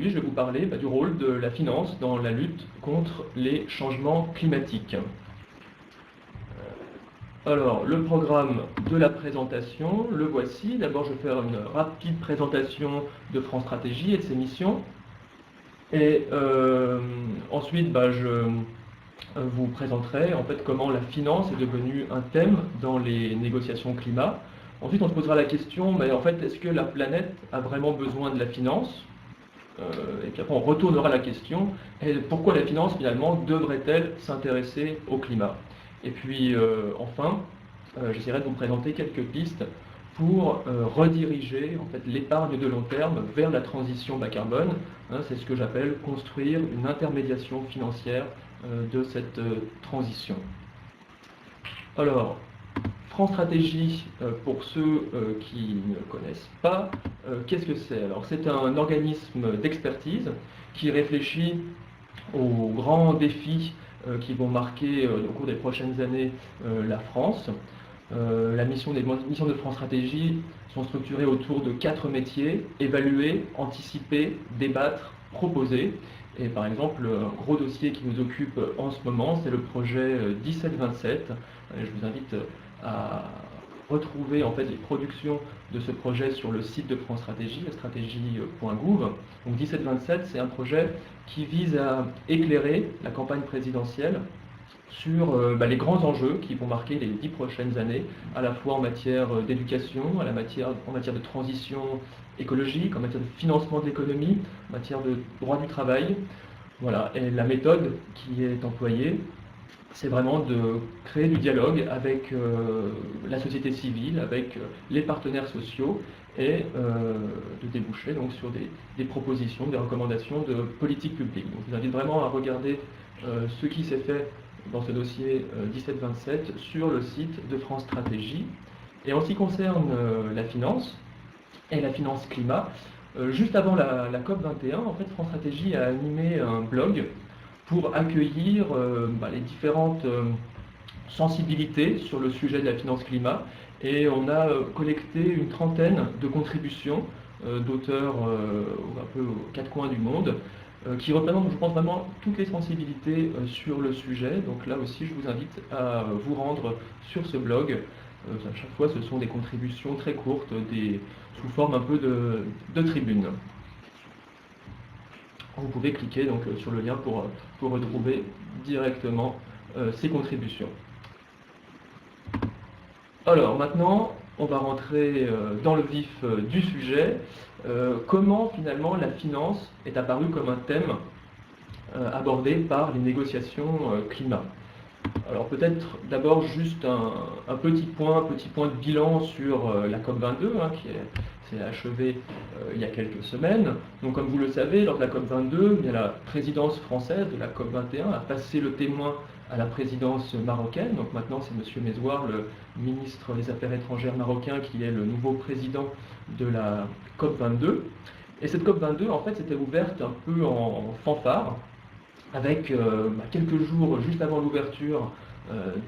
aujourd'hui, je vais vous parler du rôle de la finance dans la lutte contre les changements climatiques. Alors, le programme de la présentation, le voici. D'abord, je vais faire une rapide présentation de France Stratégie et de ses missions. Et ensuite, je vous présenterai en fait comment la finance est devenue un thème dans les négociations climat. Ensuite, on se posera la question, mais en fait, est-ce que la planète a vraiment besoin de la finance? Et puis après, on retournera la question, et pourquoi la finance, finalement, devrait-elle s'intéresser au climat? Et puis, enfin, j'essaierai de vous présenter quelques pistes pour rediriger en fait, l'épargne de long terme vers la transition bas carbone. C'est ce que j'appelle construire une intermédiation financière de cette transition. Alors, France Stratégie, pour ceux qui ne connaissent pas, qu'est-ce que c'est? Alors, c'est un organisme d'expertise qui réfléchit aux grands défis qui vont marquer au cours des prochaines années la France. Les missions de France Stratégie sont structurées autour de 4 métiers: évaluer, anticiper, débattre, proposer. Et par exemple, un gros dossier qui nous occupe en ce moment, c'est le projet 1727. Je vous invite à retrouver en fait les productions de ce projet sur le site de France Stratégie, stratégie.gouv. Donc 1727, c'est un projet qui vise à éclairer la campagne présidentielle sur les grands enjeux qui vont marquer les 10 prochaines années, à la fois en matière d'éducation, en matière de transition écologique, en matière de financement de l'économie, en matière de droit du travail. Voilà. Et la méthode qui est employée, c'est vraiment de créer du dialogue avec la société civile, avec les partenaires sociaux, et de déboucher donc sur des propositions, des recommandations de politique publique. Donc je vous invite vraiment à regarder ce qui s'est fait dans ce dossier 1727 sur le site de France Stratégie. Et en ce qui concerne la finance et la finance climat, juste avant la COP21, en fait, France Stratégie a animé un blog pour accueillir les différentes sensibilités sur le sujet de la finance climat. Et on a collecté une trentaine de contributions d'auteurs un peu aux 4 coins du monde, qui représentent, je pense, vraiment toutes les sensibilités sur le sujet. Donc là aussi, je vous invite à vous rendre sur ce blog. À chaque fois, ce sont des contributions très courtes, sous forme un peu de tribune. Vous pouvez cliquer donc sur le lien pour retrouver directement ces contributions. Alors maintenant, on va rentrer dans le vif du sujet. Comment finalement la finance est apparue comme un thème abordé par les négociations climat. Alors peut-être d'abord juste un petit point de bilan sur la COP22 qui s'est achevée il y a quelques semaines. Donc comme vous le savez, lors de la COP22, la présidence française de la COP21 a passé le témoin à la présidence marocaine. Donc maintenant c'est M. Mezouar, le ministre des Affaires étrangères marocain, qui est le nouveau président de la COP22. Et cette COP22 en fait s'était ouverte un peu en fanfare, avec quelques jours juste avant l'ouverture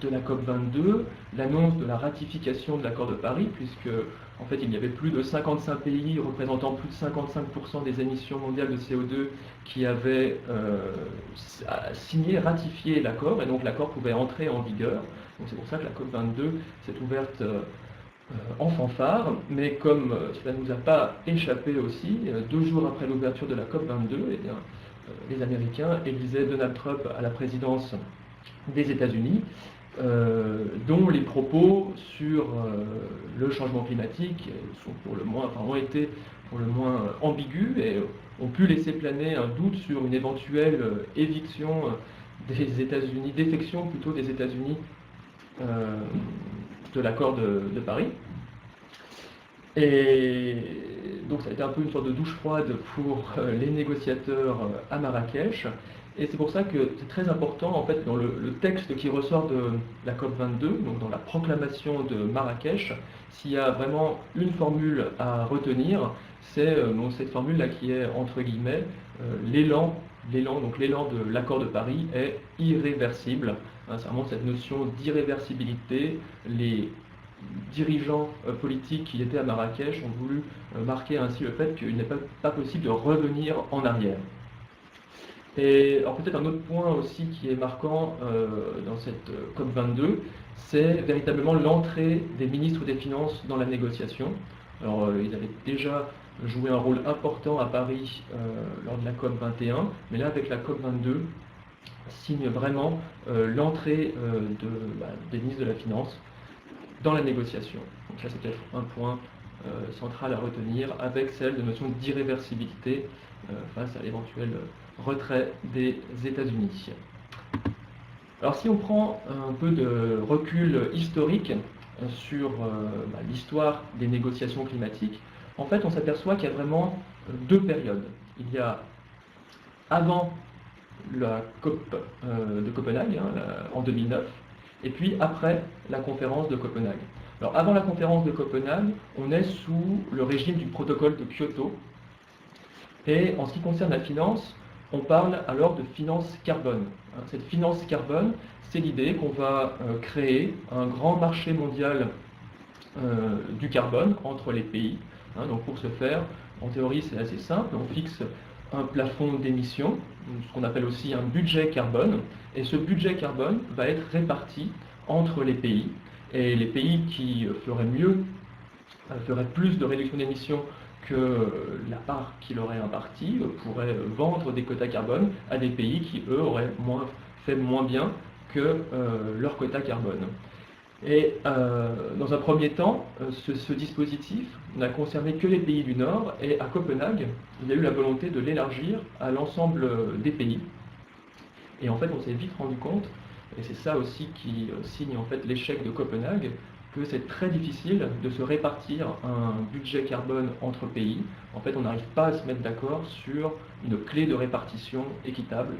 de la COP22, l'annonce de la ratification de l'accord de Paris, puisque en fait il y avait plus de 55 pays représentant plus de 55% des émissions mondiales de CO2 qui avaient signé, ratifié l'accord, et donc l'accord pouvait entrer en vigueur. Donc c'est pour ça que la COP22 s'est ouverte en fanfare, mais comme cela ne nous a pas échappé aussi, 2 jours après l'ouverture de la COP22, les Américains élisaient Donald Trump à la présidence des États-Unis, dont les propos sur le changement climatique ont été pour le moins ambigus et ont pu laisser planer un doute sur une éventuelle éviction des États-Unis, défection plutôt des États-Unis de l'accord de Paris. Et donc ça a été un peu une sorte de douche froide pour les négociateurs à Marrakech. Et c'est pour ça que c'est très important, en fait, dans le texte qui ressort de la COP22, donc dans la proclamation de Marrakech, s'il y a vraiment une formule à retenir, c'est cette formule-là qui est, entre guillemets, l'élan de l'accord de Paris est irréversible. C'est vraiment cette notion d'irréversibilité. Les dirigeants politiques qui étaient à Marrakech ont voulu marquer ainsi le fait qu'il n'est pas possible de revenir en arrière. Et alors peut-être un autre point aussi qui est marquant dans cette COP22, c'est véritablement l'entrée des ministres des Finances dans la négociation. Alors ils avaient déjà joué un rôle important à Paris lors de la COP21, mais là avec la COP22, signe vraiment l'entrée des ministres de la Finance dans la négociation. Donc ça c'est peut-être un point central à retenir, avec celle de notion d'irréversibilité face à l'éventuel retrait des États-Unis. Alors si on prend un peu de recul historique sur l'histoire des négociations climatiques, en fait on s'aperçoit qu'il y a vraiment deux périodes. Il y a avant la COP de Copenhague, en 2009, et puis après la conférence de Copenhague. Alors avant la conférence de Copenhague, on est sous le régime du protocole de Kyoto, et en ce qui concerne la finance, on parle alors de finance carbone. Cette finance carbone, c'est l'idée qu'on va créer un grand marché mondial du carbone entre les pays. Donc pour ce faire, en théorie c'est assez simple, on fixe un plafond d'émissions, ce qu'on appelle aussi un budget carbone, et ce budget carbone va être réparti entre les pays, et les pays qui feraient mieux, feraient plus de réduction d'émissions que la part qu'il aurait impartie, pourraient vendre des quotas carbone à des pays qui, eux, auraient fait moins bien que leur quota carbone. Et dans un premier temps, ce dispositif n'a concerné que les pays du Nord, et à Copenhague, il y a eu la volonté de l'élargir à l'ensemble des pays. Et en fait, on s'est vite rendu compte, et c'est ça aussi qui signe en fait l'échec de Copenhague, que c'est très difficile de se répartir un budget carbone entre pays. En fait, on n'arrive pas à se mettre d'accord sur une clé de répartition équitable.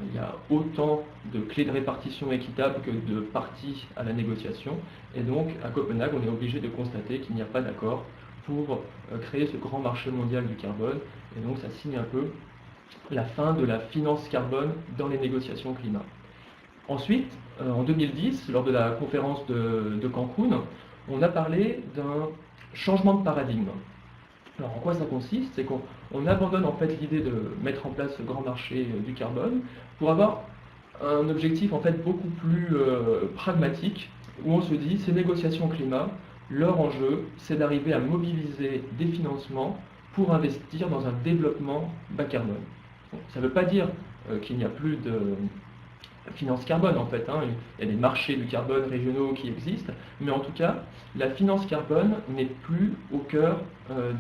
Il y a autant de clés de répartition équitables que de parties à la négociation. Et donc, à Copenhague, on est obligé de constater qu'il n'y a pas d'accord pour créer ce grand marché mondial du carbone. Et donc, ça signe un peu la fin de la finance carbone dans les négociations climat. Ensuite, en 2010, lors de la conférence de Cancun, on a parlé d'un changement de paradigme. Alors en quoi ça consiste? C'est qu'on abandonne en fait l'idée de mettre en place ce grand marché du carbone pour avoir un objectif en fait beaucoup plus pragmatique, où on se dit ces négociations climat, leur enjeu c'est d'arriver à mobiliser des financements pour investir dans un développement bas carbone. Donc, ça ne veut pas dire qu'il n'y a plus de finance carbone en fait, il y a des marchés du carbone régionaux qui existent, mais en tout cas, la finance carbone n'est plus au cœur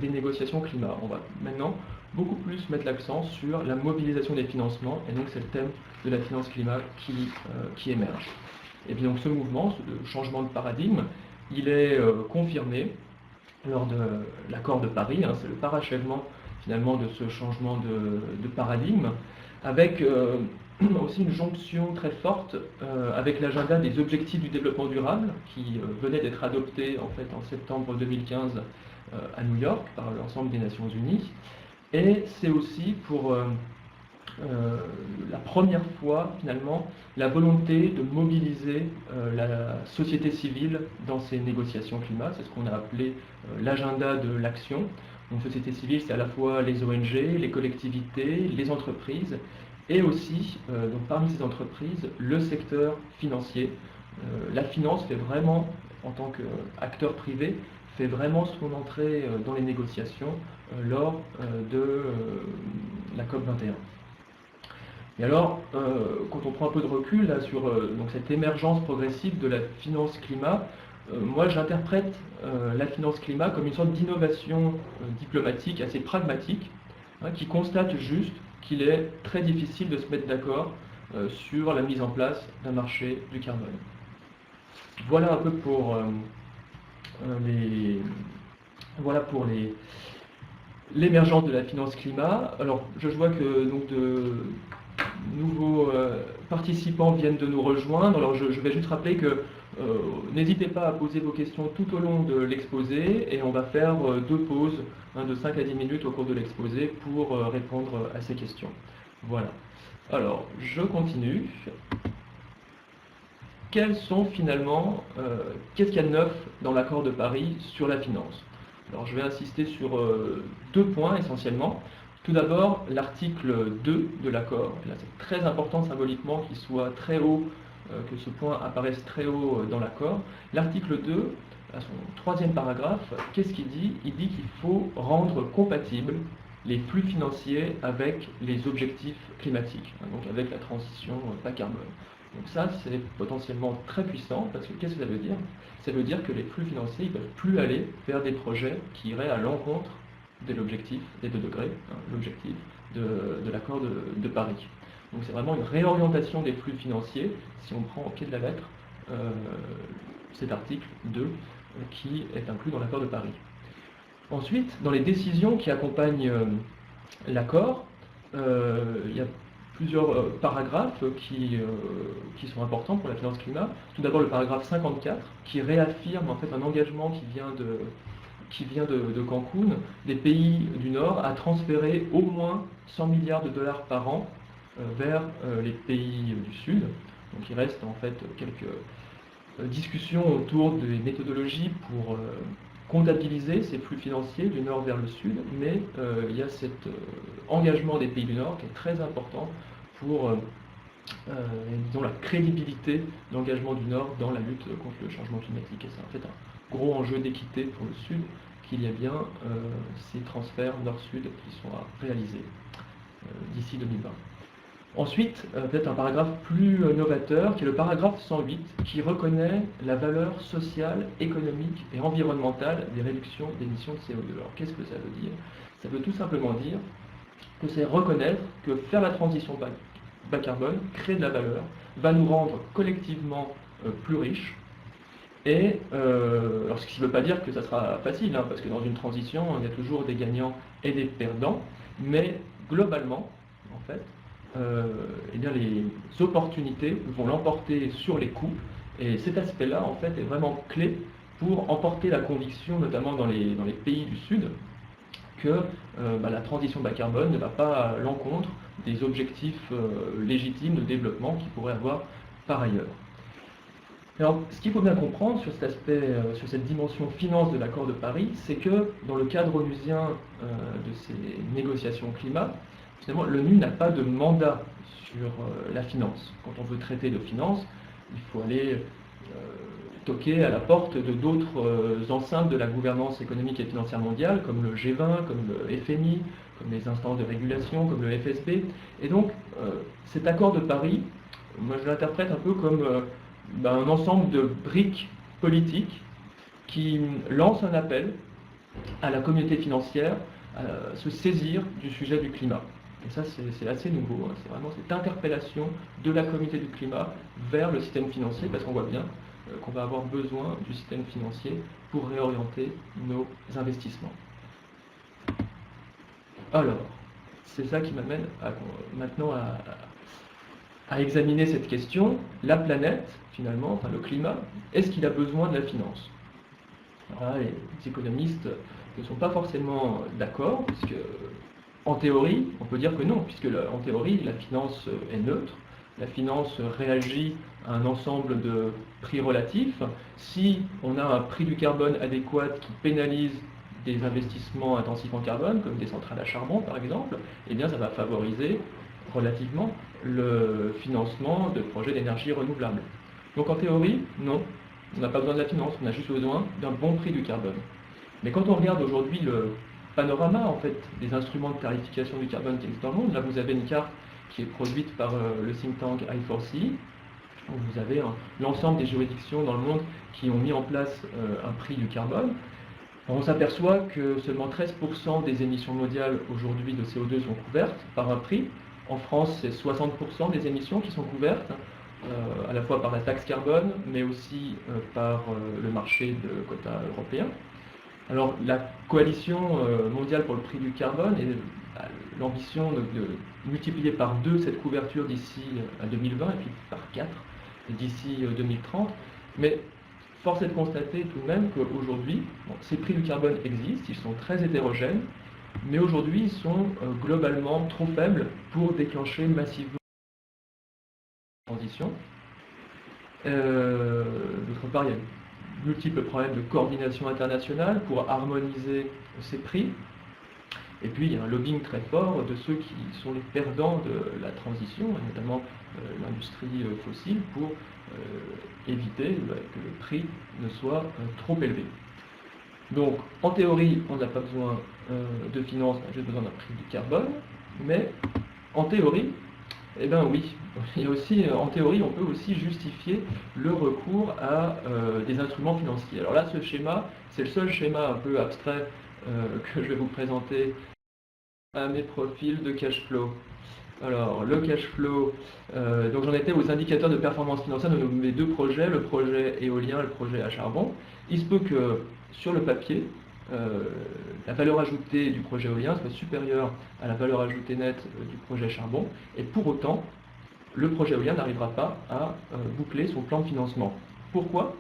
des négociations climat. On va maintenant beaucoup plus mettre l'accent sur la mobilisation des financements, et donc c'est le thème de la finance climat qui émerge. Et bien donc ce mouvement, ce changement de paradigme, il est confirmé lors de l'accord de Paris, c'est le parachèvement finalement de ce changement de paradigme, avec aussi une jonction très forte avec l'agenda des objectifs du développement durable qui venait d'être adopté en fait en septembre 2015 à New York par l'ensemble des Nations Unies. Et c'est aussi pour la première fois finalement la volonté de mobiliser la société civile dans ces négociations climat. C'est ce qu'on a appelé l'agenda de l'action. Donc société civile, c'est à la fois les ONG, les collectivités, les entreprises, et aussi, donc parmi ces entreprises, le secteur financier. La finance fait vraiment, en tant qu'acteur privé, fait vraiment son entrée dans les négociations lors de la COP21. Et alors, quand on prend un peu de recul là, sur donc cette émergence progressive de la finance climat, moi j'interprète la finance climat comme une sorte d'innovation diplomatique assez pragmatique, qui constate juste qu'il est très difficile de se mettre d'accord sur la mise en place d'un marché du carbone. Voilà un peu pour l'émergence de la finance climat. Alors je vois que donc de nouveaux participants viennent de nous rejoindre. Alors je vais juste rappeler que n'hésitez pas à poser vos questions tout au long de l'exposé, et on va faire deux pauses de 5 à 10 minutes au cours de l'exposé pour répondre à ces questions. Voilà. Alors, je continue. quels sont finalement, qu'est-ce qu'il y a de neuf dans l'accord de Paris sur la finance? Alors je vais insister sur deux points essentiellement. Tout d'abord, l'article 2 de l'accord. Là, c'est très important symboliquement qu'il soit très haut, que ce point apparaisse très haut dans l'accord. L'article 2, à son troisième paragraphe, qu'est-ce qu'il dit? Il dit qu'il faut rendre compatibles les flux financiers avec les objectifs climatiques, hein, donc avec la transition bas carbone. Donc ça, c'est potentiellement très puissant, parce que qu'est-ce que ça veut dire? Ça veut dire que les flux financiers ne peuvent plus aller vers des projets qui iraient à l'encontre de l'objectif des 2 degrés, hein, l'objectif de l'accord de Paris. Donc c'est vraiment une réorientation des flux financiers, si on prend au pied de la lettre cet article 2 qui est inclus dans l'accord de Paris. Ensuite, dans les décisions qui accompagnent l'accord, il y a plusieurs paragraphes qui sont importants pour la finance climat. Tout d'abord le paragraphe 54 qui réaffirme en fait un engagement qui vient de Cancun, des pays du Nord, à transférer au moins 100 milliards de dollars par an vers les pays du Sud. Donc il reste en fait quelques discussions autour des méthodologies pour comptabiliser ces flux financiers du Nord vers le Sud, mais il y a cet engagement des pays du Nord qui est très important pour disons, la crédibilité de l'engagement du Nord dans la lutte contre le changement climatique. Et c'est en fait un gros enjeu d'équité pour le Sud qu'il y a bien ces transferts Nord-Sud qui sont à réaliser d'ici 2020. Ensuite, peut-être un paragraphe plus novateur, qui est le paragraphe 108, qui reconnaît la valeur sociale, économique et environnementale des réductions d'émissions de CO2. Alors qu'est-ce que ça veut dire? Ça veut tout simplement dire que c'est reconnaître que faire la transition bas carbone, créer de la valeur, va nous rendre collectivement plus riches. Et alors ce qui ne veut pas dire que ça sera facile, hein, parce que dans une transition, il y a toujours des gagnants et des perdants, mais globalement, en fait, eh bien, les opportunités vont l'emporter sur les coûts, et cet aspect-là, en fait, est vraiment clé pour emporter la conviction, notamment dans les pays du Sud, que la transition bas carbone ne va pas à l'encontre des objectifs légitimes de développement qu'ils pourraient avoir par ailleurs. Alors, ce qu'il faut bien comprendre sur cet aspect, sur cette dimension finance de l'accord de Paris, c'est que dans le cadre onusien de ces négociations climat, finalement, l'ONU n'a pas de mandat sur la finance. Quand on veut traiter de finance, il faut aller toquer à la porte de d'autres enceintes de la gouvernance économique et financière mondiale, comme le G20, comme le FMI, comme les instances de régulation, comme le FSB. Et donc, cet accord de Paris, moi je l'interprète un peu comme un ensemble de briques politiques qui lance un appel à la communauté financière à se saisir du sujet du climat. Et ça, c'est assez nouveau, hein. C'est vraiment cette interpellation de la communauté du climat vers le système financier, parce qu'on voit bien qu'on va avoir besoin du système financier pour réorienter nos investissements. Alors, c'est ça qui m'amène maintenant à examiner cette question. La planète, finalement, enfin le climat, est-ce qu'il a besoin de la finance? Alors là, les économistes ne sont pas forcément d'accord, puisque en théorie, on peut dire que non, puisque en théorie, la finance est neutre. La finance réagit à un ensemble de prix relatifs. Si on a un prix du carbone adéquat qui pénalise des investissements intensifs en carbone, comme des centrales à charbon par exemple, eh bien ça va favoriser relativement le financement de projets d'énergie renouvelable. Donc en théorie, non, on n'a pas besoin de la finance, on a juste besoin d'un bon prix du carbone. Mais quand on regarde aujourd'hui le panorama en fait, des instruments de tarification du carbone qui existent dans le monde, là vous avez une carte qui est produite par le think tank I4CE, où vous avez l'ensemble des juridictions dans le monde qui ont mis en place un prix du carbone. On s'aperçoit que seulement 13% des émissions mondiales aujourd'hui de CO2 sont couvertes par un prix. En France, c'est 60% des émissions qui sont couvertes, à la fois par la taxe carbone, mais aussi par le marché de quotas européens. Alors, la coalition mondiale pour le prix du carbone a l'ambition de multiplier par 2 cette couverture d'ici à 2020 et puis par 4 d'ici 2030. Mais force est de constater tout de même qu'aujourd'hui, ces prix du carbone existent, ils sont très hétérogènes, mais aujourd'hui ils sont globalement trop faibles pour déclencher massivement la transition. D'autre part, il y a multiples problèmes de coordination internationale pour harmoniser ces prix. Et puis, il y a un lobbying très fort de ceux qui sont les perdants de la transition, et notamment l'industrie fossile, pour éviter que le prix ne soit trop élevé. Donc, en théorie, on n'a pas besoin de finances, on a juste besoin d'un prix du carbone, mais en théorie, eh bien oui, il y a aussi, en théorie, on peut aussi justifier le recours à des instruments financiers. Alors là, ce schéma, c'est le seul schéma un peu abstrait que je vais vous présenter à mes profils de cash flow. Alors, le cash flow, donc j'en étais aux indicateurs de performance financière de mes deux projets, le projet éolien et le projet à charbon. Il se peut que sur le papier, la valeur ajoutée du projet éolien soit supérieure à la valeur ajoutée nette du projet charbon, et pour autant, le projet éolien n'arrivera pas à boucler son plan de financement. Pourquoi?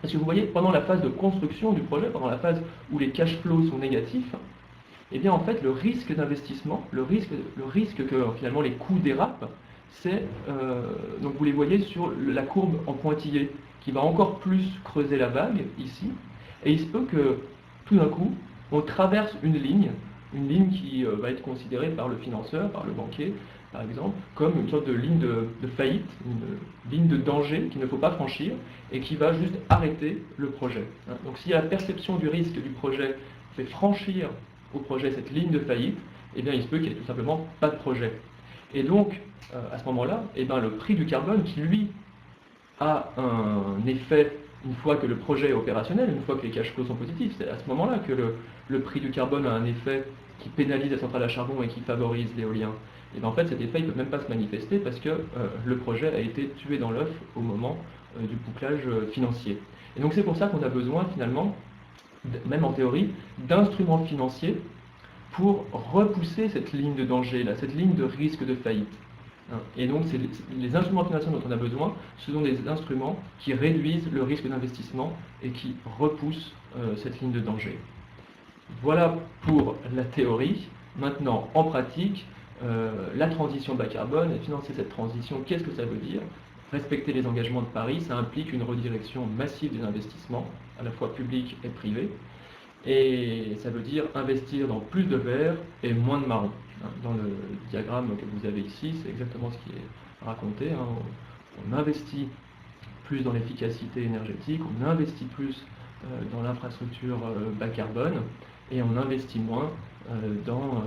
Parce que vous voyez, pendant la phase de construction du projet, pendant la phase où les cash flows sont négatifs, eh bien en fait le risque d'investissement, le risque que finalement les coûts dérapent, c'est, donc vous les voyez sur la courbe en pointillé, qui va encore plus creuser la vague ici, et il se peut que tout d'un coup, on traverse une ligne qui va être considérée par le financeur, par le banquier, par exemple, comme une sorte de ligne de faillite, une ligne de danger qu'il ne faut pas franchir, et qui va juste arrêter le projet. Donc si la perception du risque du projet fait franchir au projet cette ligne de faillite, eh bien il se peut qu'il n'y ait tout simplement pas de projet. Et donc, à ce moment-là, eh bien, le prix du carbone, qui lui a un effet une fois que le projet est opérationnel, une fois que les cash flows sont positifs, c'est à ce moment-là que le prix du carbone a un effet qui pénalise la centrale à charbon et qui favorise l'éolien. Et bien en fait cet effet ne peut même pas se manifester parce que le projet a été tué dans l'œuf au moment du bouclage financier. Et donc c'est pour ça qu'on a besoin finalement, même en théorie, d'instruments financiers pour repousser cette ligne de danger, là, cette ligne de risque de faillite. Et donc les instruments financiers dont on a besoin, ce sont des instruments qui réduisent le risque d'investissement et qui repoussent cette ligne de danger. Voilà pour la théorie. Maintenant, en pratique, la transition bas carbone et financer cette transition, qu'est-ce que ça veut dire? Respecter les engagements de Paris, ça implique une redirection massive des investissements, à la fois publics et privés. Et ça veut dire investir dans plus de vert et moins de marron. Dans le diagramme que vous avez ici, c'est exactement ce qui est raconté. On investit plus dans l'efficacité énergétique, on investit plus dans l'infrastructure bas carbone, et on investit moins dans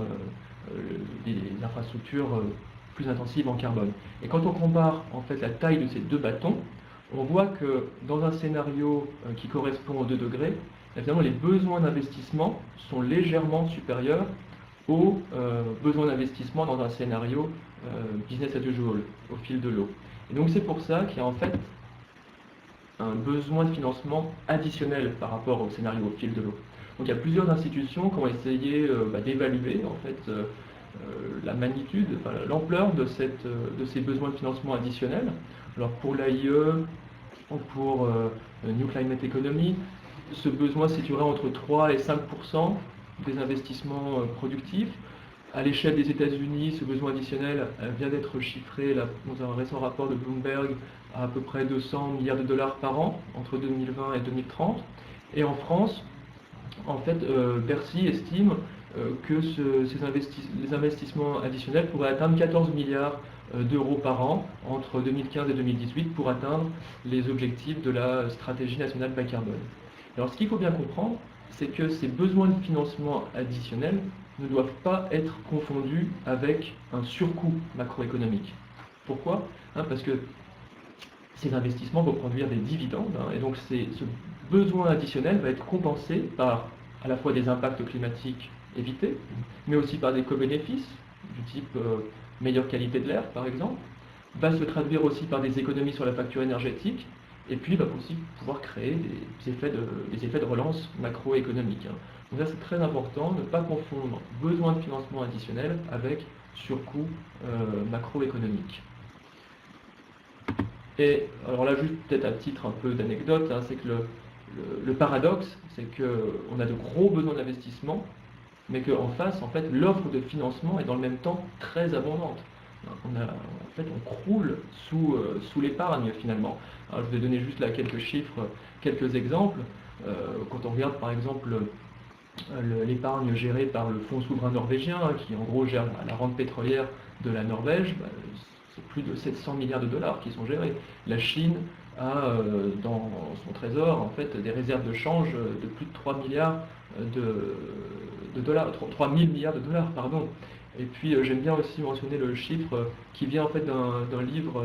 les infrastructures plus intensives en carbone. Et quand on compare en fait la taille de ces deux bâtons, on voit que dans un scénario qui correspond aux 2 degrés, évidemment les besoins d'investissement sont légèrement supérieurs aux besoins d'investissement dans un scénario business as usual, au fil de l'eau. Et donc c'est pour ça qu'il y a en fait un besoin de financement additionnel par rapport au scénario au fil de l'eau. Donc il y a plusieurs institutions qui ont essayé d'évaluer en fait la magnitude, enfin, l'ampleur de ces besoins de financement additionnels. Alors pour l'AIE, pour New Climate Economy, ce besoin se situerait entre 3 et 5% des investissements productifs. À l'échelle des États-Unis, ce besoin additionnel vient d'être chiffré là, dans un récent rapport de Bloomberg à peu près 200 milliards de dollars par an entre 2020 et 2030. Et en France, en fait, Bercy estime que les investissements additionnels pourraient atteindre 14 milliards d'euros par an entre 2015 et 2018 pour atteindre les objectifs de la stratégie nationale bas carbone. Alors ce qu'il faut bien comprendre, c'est que ces besoins de financement additionnels ne doivent pas être confondus avec un surcoût macroéconomique. Pourquoi? Parce que ces investissements vont produire des dividendes, et donc ce besoin additionnel va être compensé par à la fois des impacts climatiques évités, mais aussi par des co-bénéfices, du type meilleure qualité de l'air par exemple, va se traduire aussi par des économies sur la facture énergétique, et puis va aussi pouvoir créer des effets de relance macroéconomique. Donc ça c'est très important, ne pas confondre besoin de financement additionnel avec surcoût macroéconomique. Et alors là juste peut-être à titre un peu d'anecdote, c'est que le paradoxe, c'est qu'on a de gros besoins d'investissement, mais qu'en face, en fait, l'offre de financement est dans le même temps très abondante. En fait, on croule sous l'épargne finalement. Alors, je vais donner juste là quelques chiffres, quelques exemples. Quand on regarde par exemple l'épargne gérée par le fonds souverain norvégien, qui en gros gère la rente pétrolière de la Norvège, c'est plus de 700 milliards de dollars qui sont gérés. La Chine a dans son trésor en fait des réserves de change de plus de 3 milliards de dollars, 3 000 milliards de dollars, pardon. Et puis j'aime bien aussi mentionner le chiffre qui vient en fait d'un livre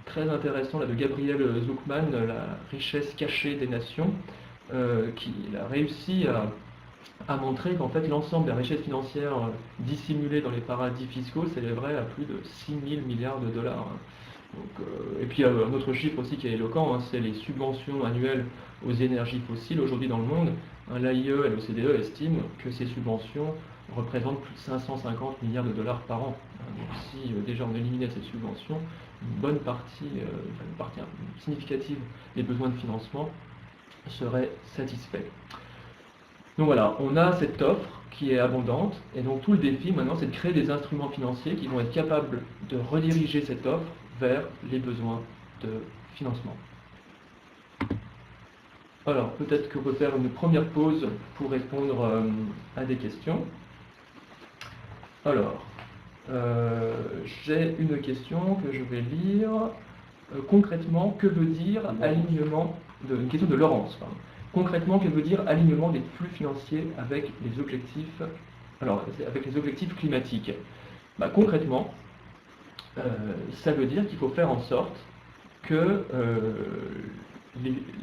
très intéressant là, de Gabriel Zucman, La richesse cachée des nations, qui a réussi à montrer qu'en fait l'ensemble des richesses financières dissimulées dans les paradis fiscaux s'élèverait à plus de 6 000 milliards de dollars. Donc, et puis un autre chiffre aussi qui est éloquent, hein, c'est les subventions annuelles aux énergies fossiles. Aujourd'hui dans le monde, l'AIE et l'OCDE estiment que ces subventions représentent plus de 550 milliards de dollars par an. Donc si déjà on éliminait ces subventions, une bonne partie, une partie significative des besoins de financement serait satisfait. Donc voilà, on a cette offre qui est abondante, et donc tout le défi maintenant c'est de créer des instruments financiers qui vont être capables de rediriger cette offre vers les besoins de financement. Alors peut-être qu'on peut faire une première pause pour répondre à des questions. Alors, j'ai une question que je vais lire. Concrètement, que veut dire alignement une question de Laurence, pardon. Concrètement, que veut dire alignement des flux financiers avec les objectifs, avec les objectifs climatiques? Concrètement, ça veut dire qu'il faut faire en sorte que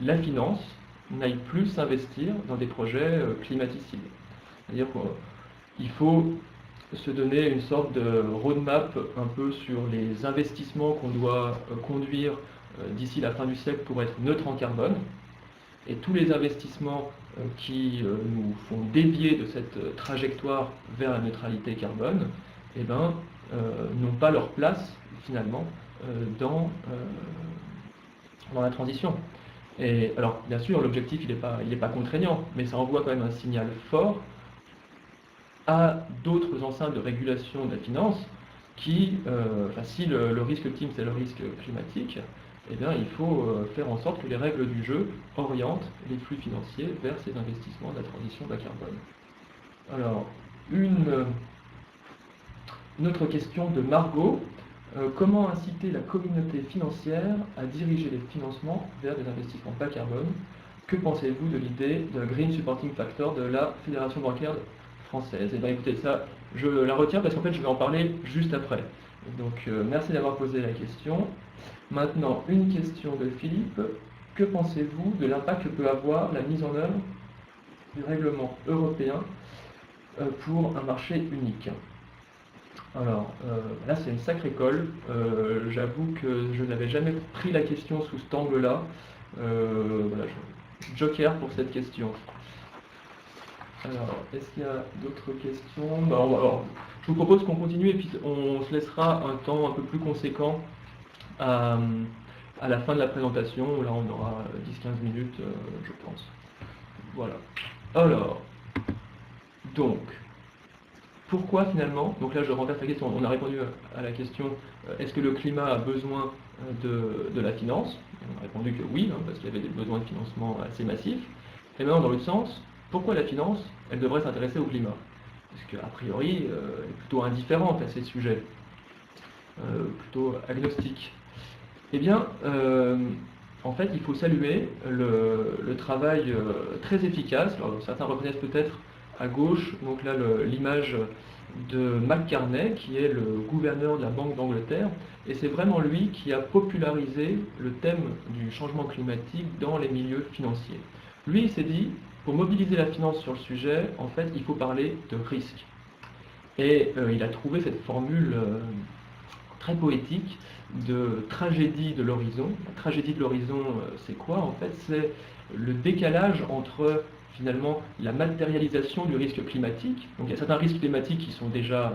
la finance n'aille plus s'investir dans des projets climaticides. C'est-à-dire qu'il faut se donner une sorte de roadmap un peu sur les investissements qu'on doit conduire d'ici la fin du siècle pour être neutre en carbone. Et tous les investissements qui nous font dévier de cette trajectoire vers la neutralité carbone, n'ont pas leur place finalement dans la transition. Et alors bien sûr l'objectif il n'est pas contraignant, mais ça envoie quand même un signal fort à d'autres enceintes de régulation de la finance qui, si le risque ultime c'est le risque climatique, il faut faire en sorte que les règles du jeu orientent les flux financiers vers ces investissements de la transition bas carbone. Alors, une autre question de Margot. Comment inciter la communauté financière à diriger les financements vers des investissements bas carbone? Que pensez-vous de l'idée de Green Supporting Factor de la Fédération bancaire française? Et bien écoutez, ça, je la retiens parce qu'en fait, je vais en parler juste après. Donc, merci d'avoir posé la question. Maintenant, une question de Philippe. Que pensez-vous de l'impact que peut avoir la mise en œuvre du règlement européen pour un marché unique? Alors, là, c'est une sacrée colle. J'avoue que je n'avais jamais pris la question sous cet angle-là. Joker pour cette question. Alors, est-ce qu'il y a d'autres questions? Alors, je vous propose qu'on continue et puis on se laissera un temps un peu plus conséquent à la fin de la présentation. Là, on aura 10-15 minutes, je pense. Voilà. Alors, donc, pourquoi finalement, donc là je renverse la question, on a répondu à la question, est-ce que le climat a besoin de la finance? On a répondu que oui, parce qu'il y avait des besoins de financement assez massifs. Et maintenant, dans l'autre sens, pourquoi la finance, elle devrait s'intéresser au climat? Parce qu'a priori, elle est plutôt indifférente à ces sujets, plutôt agnostique. Eh bien, en fait, il faut saluer le travail très efficace. Alors, certains reconnaissent peut-être à gauche, donc là, l'image de McCartney, qui est le gouverneur de la Banque d'Angleterre, et c'est vraiment lui qui a popularisé le thème du changement climatique dans les milieux financiers. Lui, il s'est dit, pour mobiliser la finance sur le sujet, en fait, il faut parler de risque. Et il a trouvé cette formule très poétique de tragédie de l'horizon. La tragédie de l'horizon, c'est quoi? En fait, c'est le décalage entre finalement la matérialisation du risque climatique. Donc il y a certains risques climatiques qui sont déjà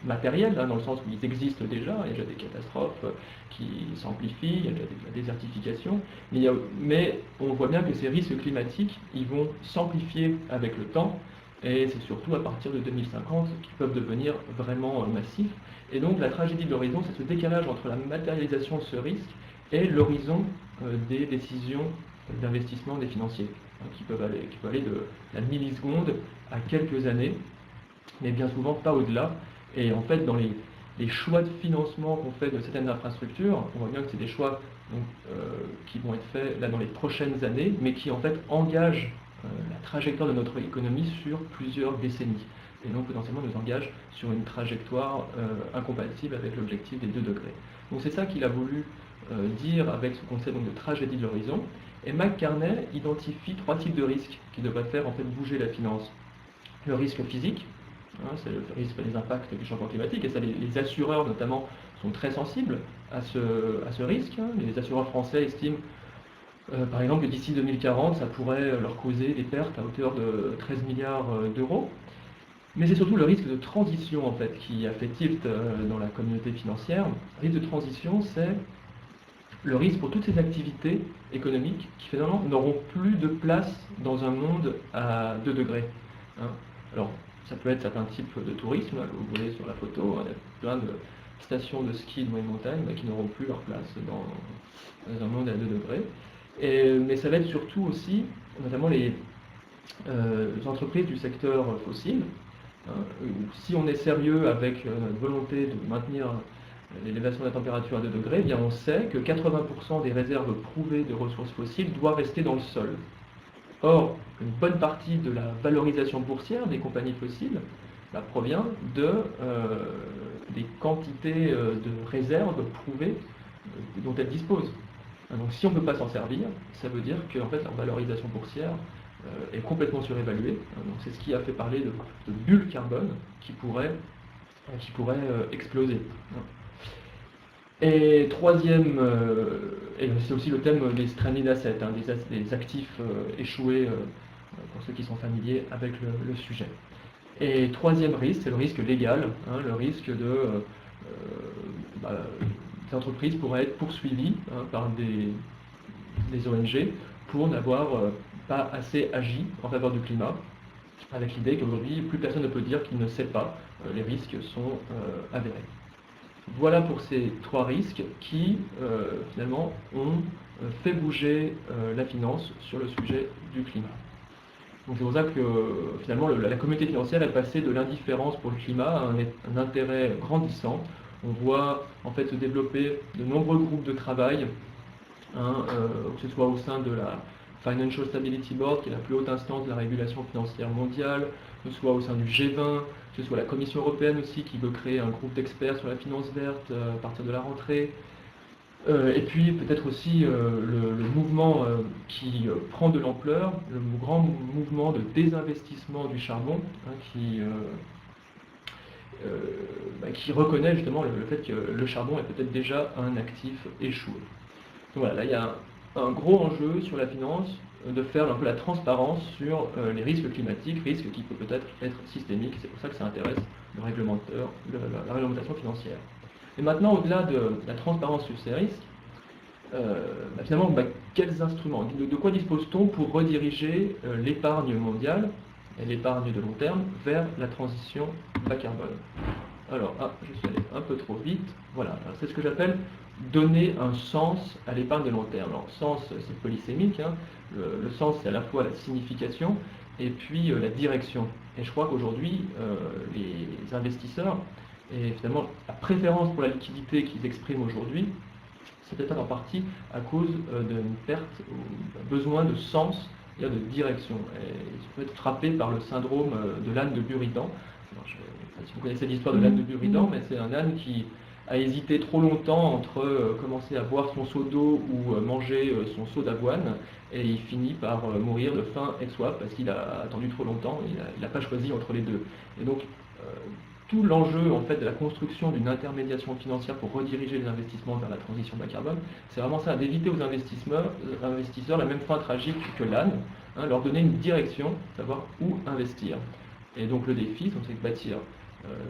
matériels, dans le sens où ils existent déjà, il y a déjà des catastrophes qui s'amplifient, il y a la désertification, mais on voit bien que ces risques climatiques, ils vont s'amplifier avec le temps, Et c'est surtout à partir de 2050 qu'ils peuvent devenir vraiment massifs. Et donc la tragédie de l'horizon, c'est ce décalage entre la matérialisation de ce risque et l'horizon des décisions d'investissement des financiers, hein, qui peuvent aller de la milliseconde à quelques années, mais bien souvent pas au-delà. Et en fait, dans les choix de financement qu'on fait de certaines infrastructures, on voit bien que c'est des choix donc, qui vont être faits là dans les prochaines années, mais qui en fait engagent la trajectoire de notre économie sur plusieurs décennies. Et donc potentiellement nous engage sur une trajectoire incompatible avec l'objectif des 2 degrés. Donc c'est ça qu'il a voulu dire avec ce concept donc, de tragédie de l'horizon. Et McCarney identifie 3 types de risques qui devraient faire en fait bouger la finance. Le risque physique, hein, c'est le risque des impacts du changement climatique, et ça les assureurs notamment sont très sensibles à ce risque. Hein. Les assureurs français estiment par exemple que d'ici 2040, ça pourrait leur causer des pertes à hauteur de 13 milliards d'euros. Mais c'est surtout le risque de transition en fait qui a fait tilt dans la communauté financière. Le risque de transition, c'est le risque pour toutes ces activités économiques qui finalement n'auront plus de place dans un monde à 2 degrés. Hein. Alors, ça peut être certains types de tourisme, là, que vous voyez sur la photo, il y a plein de stations de ski de moyenne montagne qui n'auront plus leur place dans un monde à 2 degrés. Mais ça va être surtout aussi, notamment les entreprises du secteur fossile. Hein, si on est sérieux avec notre volonté de maintenir l'élévation de la température à 2 degrés, eh bien on sait que 80% des réserves prouvées de ressources fossiles doivent rester dans le sol. Or, une bonne partie de la valorisation boursière des compagnies fossiles provient des quantités de réserves prouvées dont elles disposent. Donc si on ne peut pas s'en servir, ça veut dire que en fait, leur valorisation boursière est complètement surévaluée. Donc c'est ce qui a fait parler de bulle carbone qui pourrait exploser. Et troisième, et c'est aussi le thème des stranded assets, hein, des actifs échoués, pour ceux qui sont familiers avec le sujet. Et troisième risque, c'est le risque légal, hein, le risque des entreprises pourraient être poursuivies hein, par des ONG pour n'avoir pas assez agi en faveur du climat, avec l'idée qu'aujourd'hui, plus personne ne peut dire qu'il ne sait pas, les risques sont avérés. Voilà pour ces 3 risques qui, finalement, ont fait bouger la finance sur le sujet du climat. Donc c'est pour ça que, finalement, la communauté financière est passée de l'indifférence pour le climat à un intérêt grandissant. On voit, en fait, se développer de nombreux groupes de travail, hein, que ce soit au sein de la Financial Stability Board, qui est la plus haute instance de la régulation financière mondiale, que ce soit au sein du G20, que ce soit la Commission européenne aussi, qui veut créer un groupe d'experts sur la finance verte à partir de la rentrée. Et puis peut-être aussi le mouvement qui prend de l'ampleur, le grand mouvement de désinvestissement du charbon, hein, qui reconnaît justement le fait que le charbon est peut-être déjà un actif échoué. Donc voilà, là il y a un gros enjeu sur la finance de faire un peu la transparence sur les risques climatiques, risques qui peuvent peut-être être systémiques, c'est pour ça que ça intéresse le réglementateur, la réglementation financière. Et maintenant, au-delà de la transparence sur ces risques, finalement, quels instruments, de quoi dispose-t-on pour rediriger l'épargne mondiale et l'épargne de long terme vers la transition bas carbone? Alors, je suis allé un peu trop vite. Voilà, c'est ce que j'appelle donner un sens à l'épargne de long terme. Alors, sens, c'est polysémique. Hein. Le sens, c'est à la fois la signification et puis la direction. Et je crois qu'aujourd'hui, les investisseurs, et finalement la préférence pour la liquidité qu'ils expriment aujourd'hui, c'est peut-être en partie à cause d'une perte ou d'un besoin de sens et de direction. Et ils peuvent être frappés par le syndrome de l'âne de Buridan. Alors, je ne sais pas si vous connaissez l'histoire de l'âne de Buridan, mais c'est un âne qui a hésité trop longtemps entre commencer à boire son seau d'eau ou manger son seau d'avoine, et il finit par mourir de faim et de soif parce qu'il a attendu trop longtemps, il n'a pas choisi entre les deux. Et donc, tout l'enjeu en fait, de la construction d'une intermédiation financière pour rediriger les investissements vers la transition bas carbone, c'est vraiment ça, d'éviter aux investisseurs la même fin tragique que l'âne, hein, leur donner une direction, savoir où investir. Et donc le défi, c'est de bâtir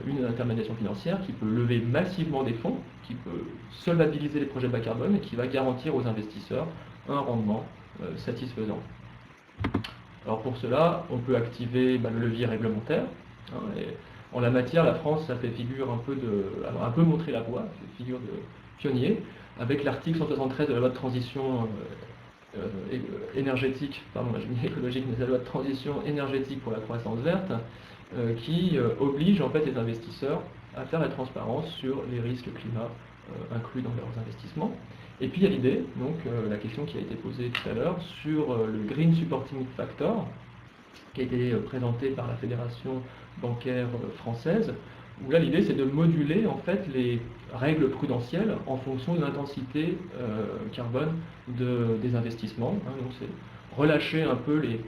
une intermédiation financière qui peut lever massivement des fonds, qui peut solvabiliser les projets bas carbone et qui va garantir aux investisseurs un rendement satisfaisant. Alors pour cela, on peut activer le levier réglementaire. Et en la matière, la France a fait figure un peu montré la voie, fait figure de pionnier, avec l'article 173 de la loi de transition énergétique, pardon, j'ai mis écologique, mais c'est la loi de transition énergétique pour la croissance verte, qui oblige en fait les investisseurs à faire la transparence sur les risques climat inclus dans leurs investissements. Et puis il y a l'idée, donc la question qui a été posée tout à l'heure, sur le Green Supporting Factor, qui a été présenté par la Fédération bancaire française, où là l'idée c'est de moduler en fait les règles prudentielles en fonction de l'intensité carbone des investissements. Donc c'est relâcher un peu les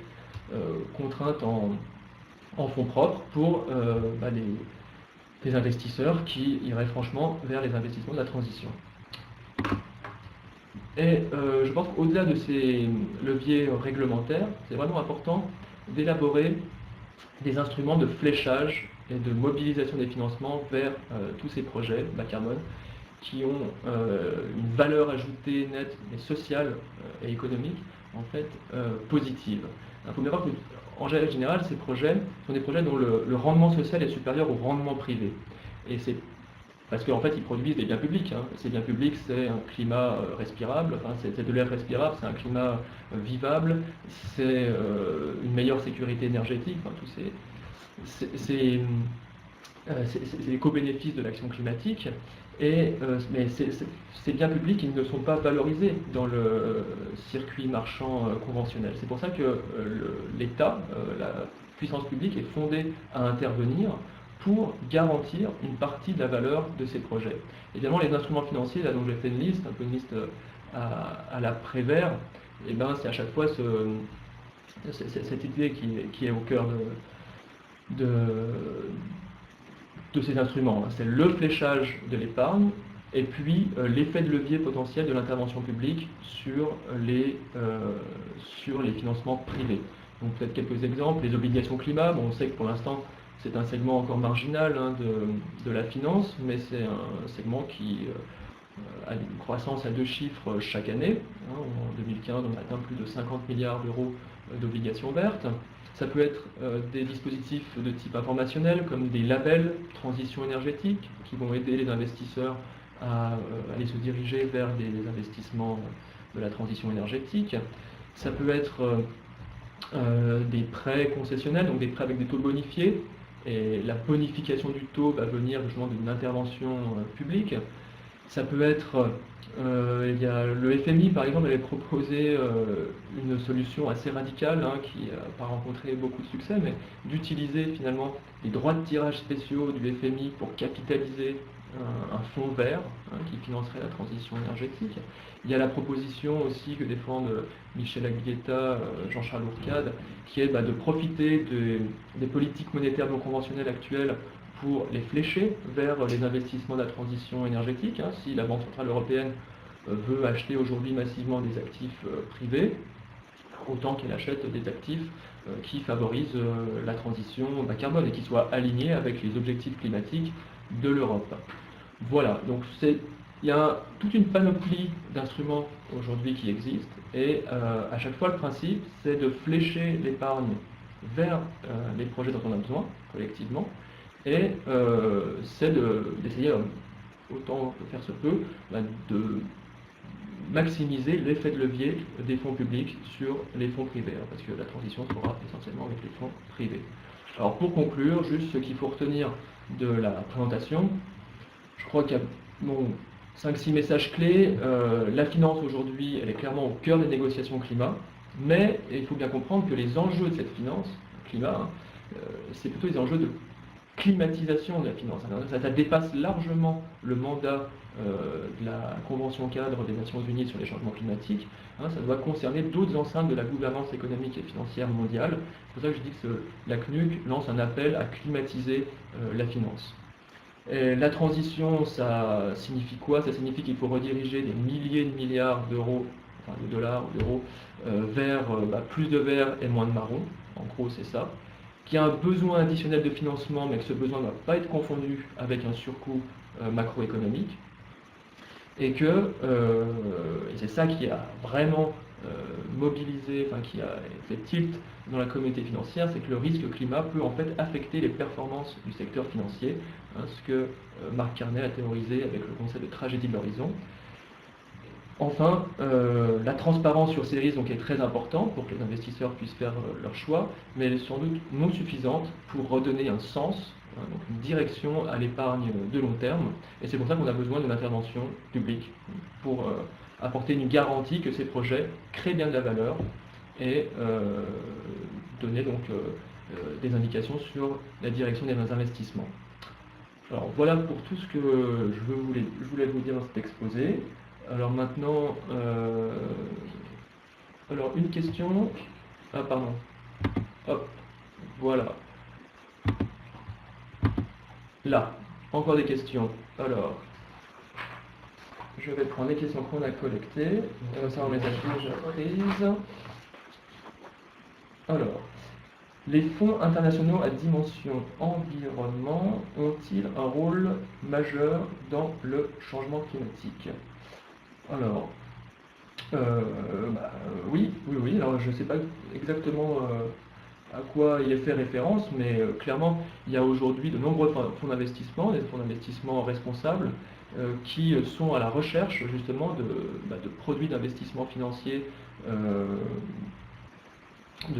contraintes en fonds propres pour des investisseurs qui iraient franchement vers les investissements de la transition. Et je pense qu'au-delà de ces leviers réglementaires, c'est vraiment important d'élaborer des instruments de fléchage et de mobilisation des financements vers tous ces projets bas carbone qui ont une valeur ajoutée nette, mais sociale et économique, en fait, positive. Il faut bien voir qu'en général, ces projets sont des projets dont le rendement social est supérieur au rendement privé. Et c'est parce qu'en fait, ils produisent des biens publics. Ces biens publics, c'est un climat respirable, c'est de l'air respirable, c'est un climat vivable, c'est une meilleure sécurité énergétique. C'est les co-bénéfices de l'action climatique. Mais ces biens publics, ils ne sont pas valorisés dans le circuit marchand conventionnel. C'est pour ça que l'État, la puissance publique, est fondée à intervenir pour garantir une partie de la valeur de ces projets. Évidemment, les instruments financiers, là dont j'ai fait une liste, un peu une liste à la Prévert, et c'est à chaque fois cette idée qui est au cœur de ces instruments. C'est le fléchage de l'épargne et puis l'effet de levier potentiel de l'intervention publique sur les financements privés. Donc peut-être quelques exemples, les obligations climat. On sait que pour l'instant, c'est un segment encore marginal de la finance, mais c'est un segment qui a une croissance à 2 chiffres chaque année. En 2015, on a atteint plus de 50 milliards d'euros d'obligations vertes. Ça peut être des dispositifs de type informationnel, comme des labels transition énergétique, qui vont aider les investisseurs à aller se diriger vers des investissements de la transition énergétique. Ça peut être des prêts concessionnels, donc des prêts avec des taux bonifiés, et la bonification du taux va venir justement d'une intervention publique. Ça peut être, il y a le FMI par exemple, avait proposé une solution assez radicale qui n'a pas rencontré beaucoup de succès, mais d'utiliser finalement les droits de tirage spéciaux du FMI pour capitaliser un fonds vert qui financerait la transition énergétique. Il y a la proposition aussi que défendent Michel Aguileta, Jean-Charles Hourcade, qui est de profiter des politiques monétaires non conventionnelles actuelles pour les flécher vers les investissements de la transition énergétique. Si la Banque Centrale Européenne veut acheter aujourd'hui massivement des actifs privés, autant qu'elle achète des actifs qui favorisent la transition bas carbone et qui soient alignés avec les objectifs climatiques de l'Europe. Voilà, donc il y a toute une panoplie d'instruments aujourd'hui qui existent et à chaque fois le principe c'est de flécher l'épargne vers les projets dont on a besoin collectivement et c'est d'essayer autant que faire se peut de maximiser l'effet de levier des fonds publics sur les fonds privés, parce que la transition se fera essentiellement avec les fonds privés. Alors pour conclure, juste ce qu'il faut retenir de la présentation, je crois qu'il y a 5-6 messages clés. La finance aujourd'hui, elle est clairement au cœur des négociations climat, mais il faut bien comprendre que les enjeux de cette finance, climat, c'est plutôt des enjeux de climatisation de la finance. Ça dépasse largement le mandat de la Convention cadre des Nations Unies sur les changements climatiques. Ça doit concerner d'autres enceintes de la gouvernance économique et financière mondiale. C'est pour ça que je dis que la CNUC lance un appel à climatiser la finance. Et la transition, ça signifie quoi? Ça signifie qu'il faut rediriger des milliers de milliards d'euros, enfin de dollars ou d'euros, vers plus de vert et moins de marron. En gros, c'est ça. Qu'il y a un besoin additionnel de financement, mais que ce besoin ne va pas être confondu avec un surcoût macroéconomique. Et que c'est ça qui a vraiment mobilisé, enfin qui a fait tilt dans la communauté financière, c'est que le risque climat peut en fait affecter les performances du secteur financier, hein, ce que Mark Carney a théorisé avec le concept de tragédie de l'horizon. Enfin, la transparence sur ces risques donc, est très importante pour que les investisseurs puissent faire leur choix, mais elle est sans doute non suffisante pour redonner un sens, hein, donc une direction à l'épargne de long terme. Et c'est pour ça qu'on a besoin d'une intervention publique pour apporter une garantie que ces projets créent bien de la valeur et donner donc des indications sur la direction des investissements. Alors voilà pour tout ce que je voulais vous dire dans cet exposé. Alors maintenant, alors une question. Ah pardon. Hop, voilà. Là, encore des questions. Alors, je vais prendre les questions qu'on a collectées. Comme ça, on les a déjà prises. Alors, les fonds internationaux à dimension environnement ont-ils un rôle majeur dans le changement climatique? Alors, oui. Alors, je ne sais pas exactement à quoi il est fait référence, mais clairement, il y a aujourd'hui de nombreux fonds d'investissement, des fonds d'investissement responsables, qui sont à la recherche justement de produits d'investissement financier de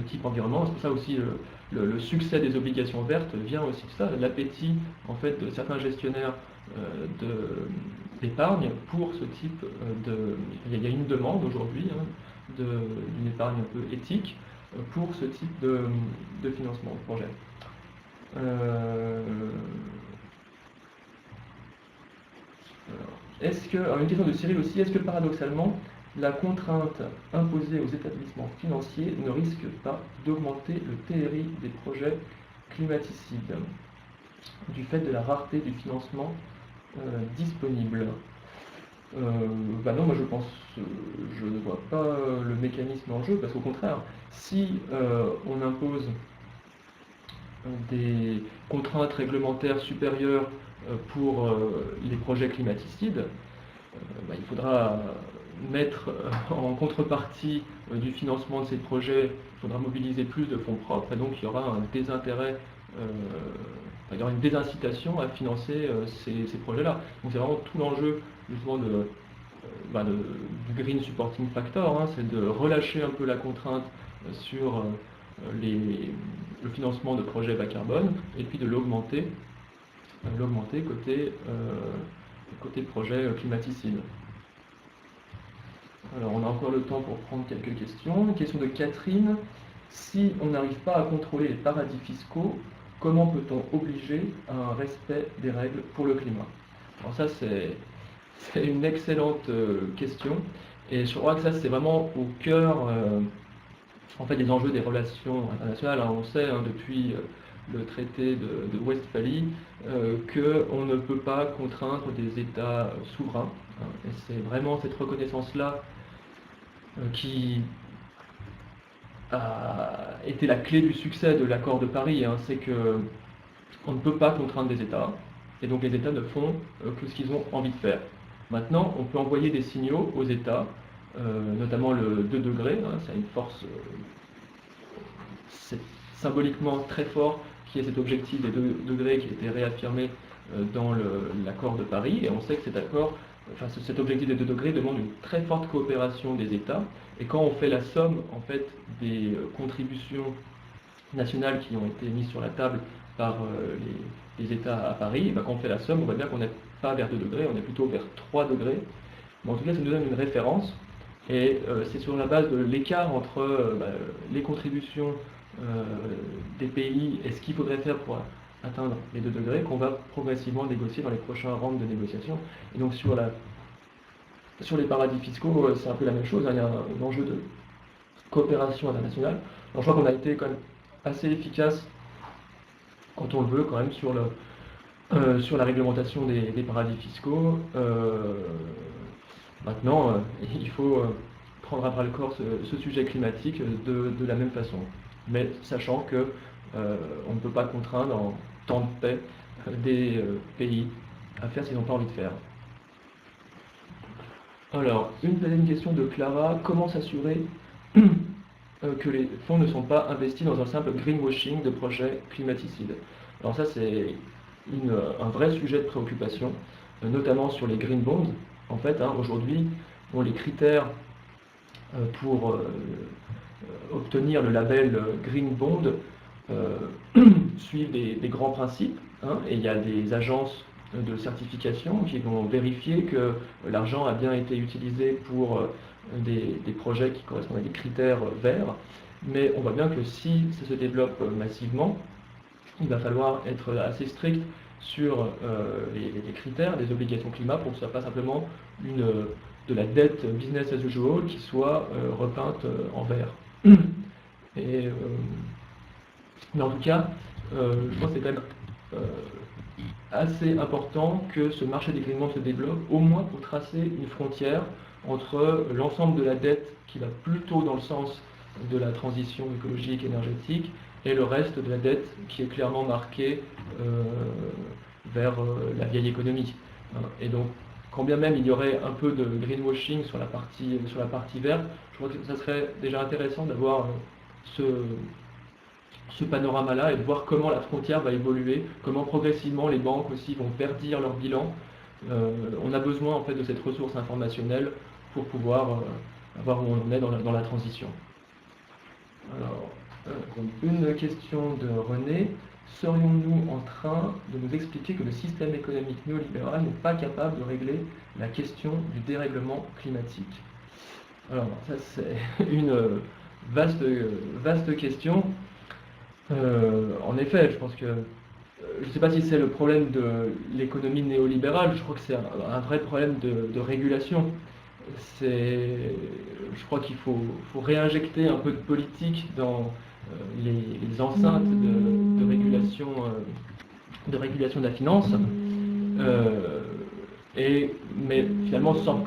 type environnement. C'est pour ça aussi le succès des obligations vertes vient aussi de ça, l'appétit en fait de certains gestionnaires d'épargne pour ce type de... Il y a une demande aujourd'hui d'une épargne un peu éthique pour ce type de financement de projet. Alors, une question de Cyril aussi, est-ce que paradoxalement, la contrainte imposée aux établissements financiers ne risque pas d'augmenter le TRI des projets climaticides du fait de la rareté du financement disponible? Non, moi je ne vois pas le mécanisme en jeu, parce qu'au contraire, si on impose des contraintes réglementaires supérieures pour les projets climaticides, il faudra mettre en contrepartie du financement de ces projets, il faudra mobiliser plus de fonds propres, et donc il y aura un désintérêt, il y aura une désincitation à financer ces projets-là. Donc c'est vraiment tout l'enjeu justement du Green Supporting Factor, hein, c'est de relâcher un peu la contrainte sur le financement de projets bas carbone, et puis de l'augmenter côté projet climaticide. Alors on a encore le temps pour prendre quelques questions. Une question de Catherine. Si on n'arrive pas à contrôler les paradis fiscaux, comment peut-on obliger à un respect des règles pour le climat? Alors ça c'est une excellente question. Et je crois que ça c'est vraiment au cœur en fait, des enjeux des relations internationales. On sait depuis le traité de Westphalie qu'on ne peut pas contraindre des États souverains. Et c'est vraiment cette reconnaissance-là qui a été la clé du succès de l'accord de Paris. C'est qu'on ne peut pas contraindre des États, et donc les États ne font que ce qu'ils ont envie de faire. Maintenant, on peut envoyer des signaux aux États, notamment le 2 degrés, c'est une force symboliquement très fort, qui est cet objectif des 2 degrés qui a été réaffirmé dans l'accord de Paris, et on sait que cet objectif des 2 degrés demande une très forte coopération des États, et quand on fait la somme en fait des contributions nationales qui ont été mises sur la table par les États à Paris, quand on fait la somme, on voit bien qu'on n'est pas vers 2 degrés, on est plutôt vers 3 degrés. Mais en tout cas, ça nous donne une référence, et c'est sur la base de l'écart entre les contributions des pays et ce qu'il faudrait faire pour atteindre les 2 degrés qu'on va progressivement négocier dans les prochains rounds de négociation. Et donc sur les paradis fiscaux, c'est un peu la même chose, il y a un enjeu de coopération internationale. Alors je crois qu'on a été quand même assez efficace, quand on le veut, quand même, sur la réglementation des paradis fiscaux. Maintenant, il faut prendre à bras le corps ce sujet climatique de la même façon, mais sachant que on ne peut pas contraindre en temps de paix des pays à faire ce qu'ils n'ont pas envie de faire. Alors, une deuxième question de Clara, comment s'assurer que les fonds ne sont pas investis dans un simple greenwashing de projets climaticides? Alors ça, c'est un vrai sujet de préoccupation, notamment sur les green bonds. En fait, hein, aujourd'hui, bon, les critères pour obtenir le label Green Bond suivent des grands principes, hein, et il y a des agences de certification qui vont vérifier que l'argent a bien été utilisé pour des projets qui correspondent à des critères verts. Mais on voit bien que si ça se développe massivement, il va falloir être assez strict sur les critères des obligations climat pour que ce ne soit pas simplement de la dette business as usual qui soit repeinte en vert. Et, mais en tout cas, je pense que c'est quand même assez important que ce marché des green bonds se développe, au moins pour tracer une frontière entre l'ensemble de la dette qui va plutôt dans le sens de la transition écologique et énergétique et le reste de la dette qui est clairement marquée vers la vieille économie. Et donc, quand bien même il y aurait un peu de greenwashing sur la partie verte, je crois que ça serait déjà intéressant d'avoir ce panorama-là et de voir comment la frontière va évoluer, comment progressivement les banques aussi vont verdir leur bilan. On a besoin en fait de cette ressource informationnelle pour pouvoir voir où on en est dans la transition. Alors, une question de René. Serions-nous en train de nous expliquer que le système économique néolibéral n'est pas capable de régler la question du dérèglement climatique? Alors, ça c'est une vaste question. En effet, je pense que, je ne sais pas si c'est le problème de l'économie néolibérale, je crois que c'est un vrai problème de régulation. Je crois qu'il faut réinjecter un peu de politique dans les enceintes de régulation de la finance, mais finalement sans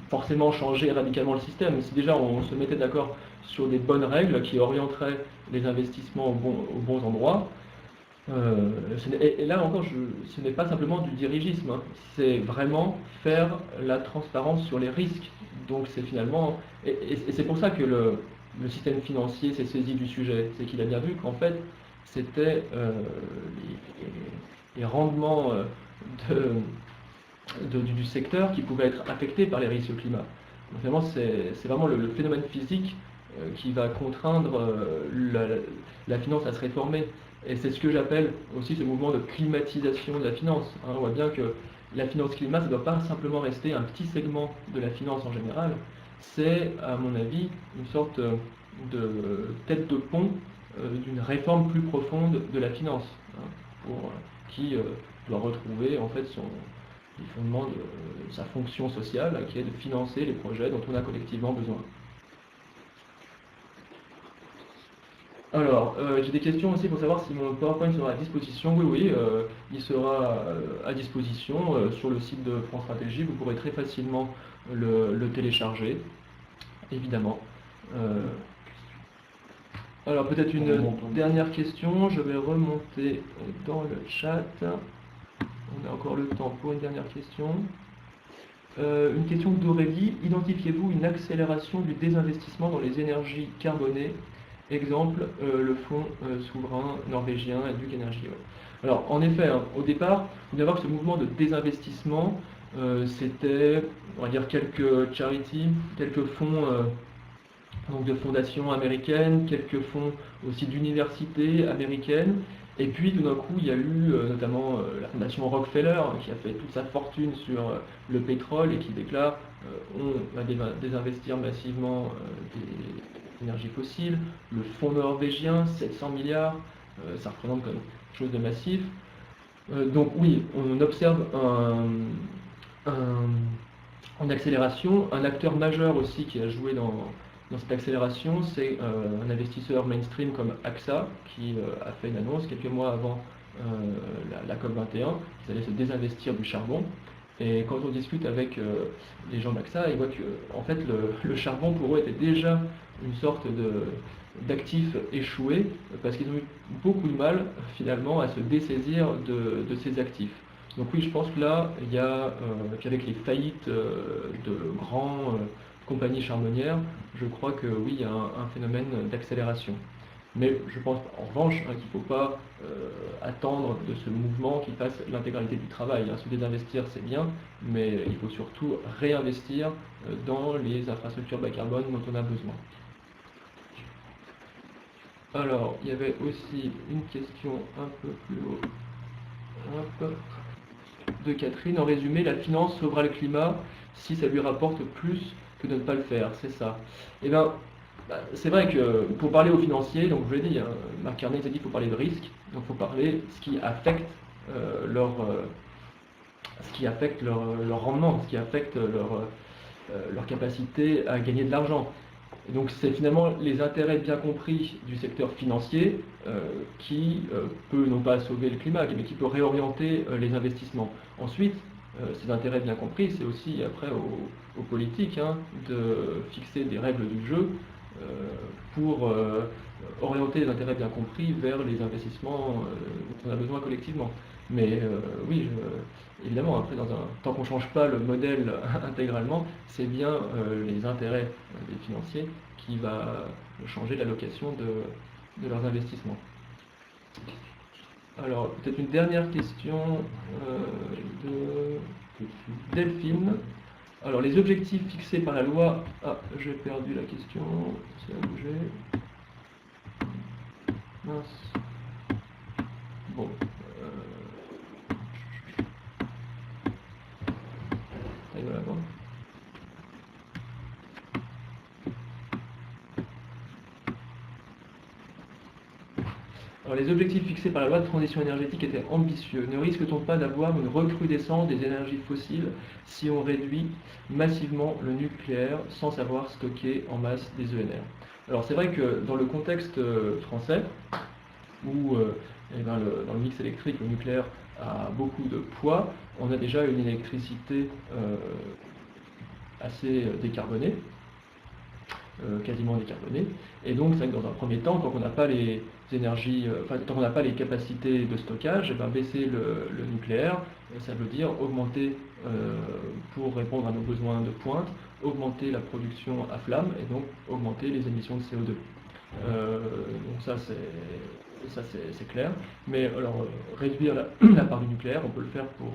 forcément changer radicalement le système. Si déjà on se mettait d'accord sur des bonnes règles qui orienteraient les investissements aux bons endroits, et là encore, ce n'est pas simplement du dirigisme, hein, c'est vraiment faire la transparence sur les risques. Donc c'est finalement, et c'est pour ça que le système financier s'est saisi du sujet, c'est qu'il a bien vu qu'en fait c'était les rendements du secteur qui pouvaient être affectés par les risques climat. Donc finalement c'est vraiment le phénomène physique qui va contraindre la finance à se réformer. Et c'est ce que j'appelle aussi ce mouvement de climatisation de la finance. Hein, on voit bien que la finance climat, ça ne doit pas simplement rester un petit segment de la finance en général. C'est, à mon avis, une sorte de tête de pont d'une réforme plus profonde de la finance, hein, qui doit retrouver en fait les fondements de sa fonction sociale, qui est de financer les projets dont on a collectivement besoin. Alors, j'ai des questions aussi pour savoir si mon PowerPoint sera à disposition. Oui, il sera à disposition sur le site de France Stratégie. Vous pourrez très facilement le télécharger, évidemment. Alors, peut-être une dernière question. Je vais remonter dans le chat. On a encore le temps pour une dernière question. Une question d'Aurélie. Identifiez-vous une accélération du désinvestissement dans les énergies carbonées? Exemple, le fonds souverain norvégien Duke Energy. Ouais. Alors, en effet, hein, au départ, il faut savoir que ce mouvement de désinvestissement, c'était, on va dire, quelques charities, quelques fonds donc de fondations américaines, quelques fonds aussi d'universités américaines. Et puis, tout d'un coup, il y a eu notamment la fondation Rockefeller, qui a fait toute sa fortune sur le pétrole et qui déclare on va désinvestir massivement des énergies fossiles. Le fonds norvégien, 700 milliards, ça représente comme quelque chose de massif. Donc oui, on observe en accélération. Un acteur majeur aussi qui a joué dans cette accélération, c'est un investisseur mainstream comme AXA, qui a fait une annonce quelques mois avant la COP21, qu'ils allaient se désinvestir du charbon. Et quand on discute avec les gens d'AXA, ils voient que en fait, le charbon pour eux était déjà une sorte d'actif échoué, parce qu'ils ont eu beaucoup de mal finalement à se dessaisir de ces actifs. Donc oui, je pense que là, il y a, qu'avec les faillites de grands compagnies charbonnières, je crois que oui, il y a un phénomène d'accélération. Mais je pense en revanche qu'il ne faut pas attendre de ce mouvement qui fasse l'intégralité du travail. Se désinvestir, c'est bien, mais il faut surtout réinvestir dans les infrastructures bas carbone dont on a besoin. Alors, il y avait aussi une question un peu plus haut. Hop. De Catherine. En résumé, la finance sauvera le climat si ça lui rapporte plus que de ne pas le faire, c'est ça. Eh bien, c'est vrai que pour parler aux financiers, donc je l'ai dit, Marc Carney a dit qu'il faut parler de risque, donc il faut parler ce qui affecte leur rendement, ce qui affecte leur capacité à gagner de l'argent. Donc c'est finalement les intérêts bien compris du secteur financier qui peut non pas sauver le climat, mais qui peut réorienter les investissements. Ensuite, ces intérêts bien compris, c'est aussi après aux politiques de fixer des règles du jeu pour orienter les intérêts bien compris vers les investissements dont on a besoin collectivement. Mais oui, évidemment, après, tant qu'on ne change pas le modèle intégralement, c'est bien les intérêts des financiers qui va changer l'allocation de leurs investissements. Alors, peut-être une dernière question de Delphine. Alors, les objectifs fixés par la loi... Ah, j'ai perdu la question, ça a bougé. Mince. Bon. Voilà, bon. Alors, les objectifs fixés par la loi de transition énergétique étaient ambitieux. Ne risque-t-on pas d'avoir une recrudescence des énergies fossiles si on réduit massivement le nucléaire sans savoir stocker en masse des ENR? Alors c'est vrai que dans le contexte français, où dans le mix électrique, le nucléaire a beaucoup de poids, on a déjà une électricité assez décarbonée, quasiment décarbonée. Et donc, c'est vrai que dans un premier temps, tant qu'on n'a pas les énergies, tant qu'on n'a pas les capacités de stockage, baisser le nucléaire, ça veut dire augmenter, pour répondre à nos besoins de pointe, augmenter la production à flamme et donc augmenter les émissions de CO2. Donc ça c'est clair. Mais alors, réduire la part du nucléaire, on peut le faire pour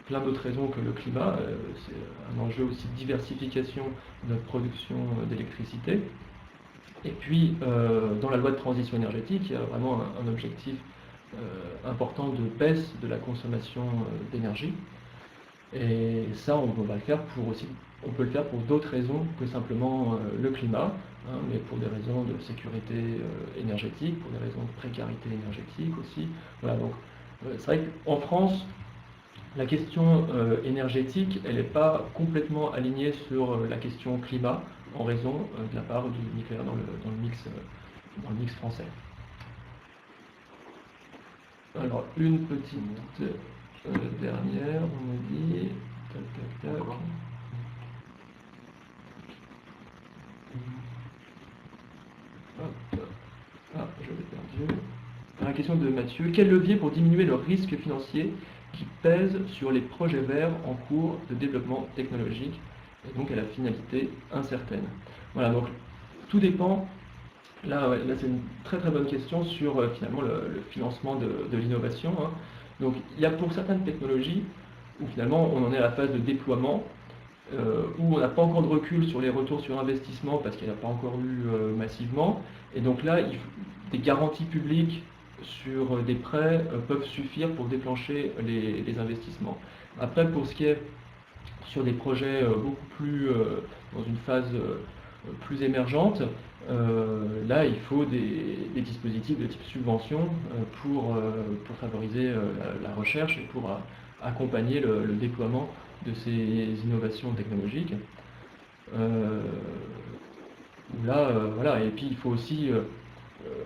plein d'autres raisons que le climat. C'est un enjeu aussi de diversification de notre production d'électricité. Et puis, dans la loi de transition énergétique, il y a vraiment un objectif important de baisse de la consommation d'énergie. Et ça, on va le faire on peut le faire pour d'autres raisons que simplement le climat, mais pour des raisons de sécurité énergétique, pour des raisons de précarité énergétique aussi. Voilà, donc c'est vrai qu'en France, la question énergétique, elle n'est pas complètement alignée sur la question climat en raison de la part du nucléaire dans le mix français. Alors, une petite dernière, on me dit... Tac, tac, tac. Hop. Ah, je l'ai perdu. La question de Mathieu. Quel levier pour diminuer le risque financier qui pèse sur les projets verts en cours de développement technologique et donc à la finalité incertaine? Voilà, donc tout dépend. Là c'est une très très bonne question sur finalement le financement de l'innovation. Donc il y a pour certaines technologies où finalement on en est à la phase de déploiement, où on n'a pas encore de recul sur les retours sur investissement parce qu'il n'y a pas encore eu massivement. Et donc là, des garanties publiques sur des prêts peuvent suffire pour déclencher les investissements. Après, pour ce qui est sur des projets beaucoup plus dans une phase plus émergente, là il faut des dispositifs de type subvention pour favoriser la recherche et pour accompagner le déploiement de ces innovations technologiques. Là, voilà, et puis il faut aussi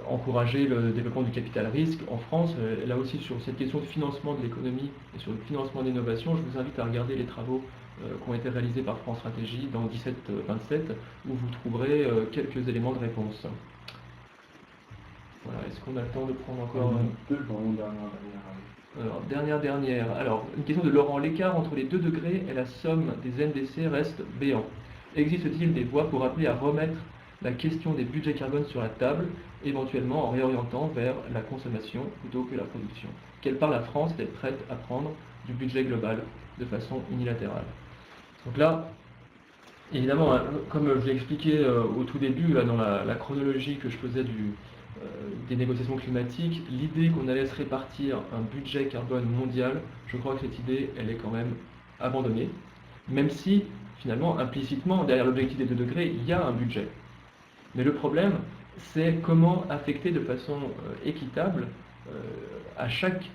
encourager le développement du capital risque en France. Là aussi, sur cette question de financement de l'économie et sur le financement de l'innovation, je vous invite à regarder les travaux qui ont été réalisés par France Stratégie dans 17-27, où vous trouverez quelques éléments de réponse. Voilà, est-ce qu'on a le temps de prendre encore... Deux dans dernière. Alors, dernière. Alors, une question de Laurent. L'écart entre les 2 degrés et la somme des NDC reste béant. Existe-t-il des voies pour appeler à remettre la question des budgets carbone sur la table, éventuellement en réorientant vers la consommation plutôt que la production? Quelle part la France est prête à prendre du budget global de façon unilatérale? Donc là, évidemment, hein, comme je l'ai expliqué au tout début, là, dans la chronologie que je faisais des négociations climatiques, l'idée qu'on allait se répartir un budget carbone mondial, je crois que cette idée, elle est quand même abandonnée, même si, finalement, implicitement, derrière l'objectif des 2 degrés, il y a un budget. Mais le problème, c'est comment affecter de façon équitable à chaque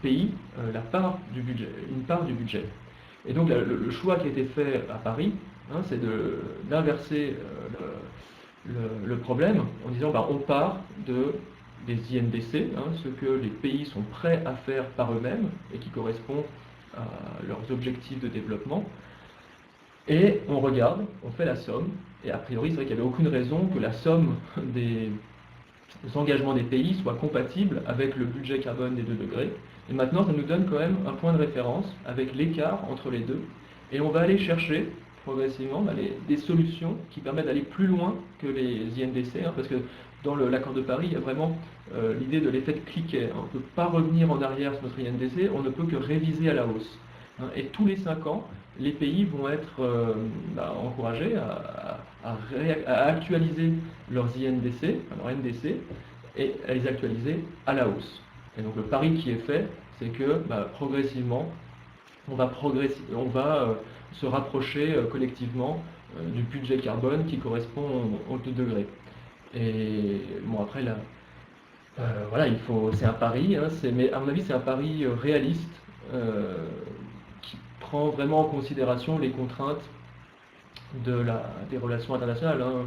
pays la part du budget, une part du budget. Et donc le choix qui a été fait à Paris, hein, c'est d'inverser le problème en disant on part des INDC, hein, ce que les pays sont prêts à faire par eux-mêmes et qui correspond à leurs objectifs de développement. Et on regarde, on fait la somme, et a priori c'est vrai qu'il n'y avait aucune raison que la somme des engagements des pays soit compatible avec le budget carbone des 2 degrés. Et maintenant, ça nous donne quand même un point de référence avec l'écart entre les deux. Et on va aller chercher progressivement des solutions qui permettent d'aller plus loin que les INDC, hein, parce que dans l'accord de Paris, il y a vraiment l'idée de l'effet de cliquet. On ne peut pas revenir en arrière sur notre INDC, on ne peut que réviser à la hausse. Hein, et tous les 5 ans, les pays vont être encouragés à actualiser leurs INDC, leurs NDC, et à les actualiser à la hausse. Et donc le pari qui est fait, c'est que progressivement, on va se rapprocher collectivement du budget carbone qui correspond aux 2 degrés. Et bon, après, là, voilà, c'est un pari, hein, mais à mon avis, c'est un pari réaliste qui prend vraiment en considération les contraintes des relations internationales. Hein.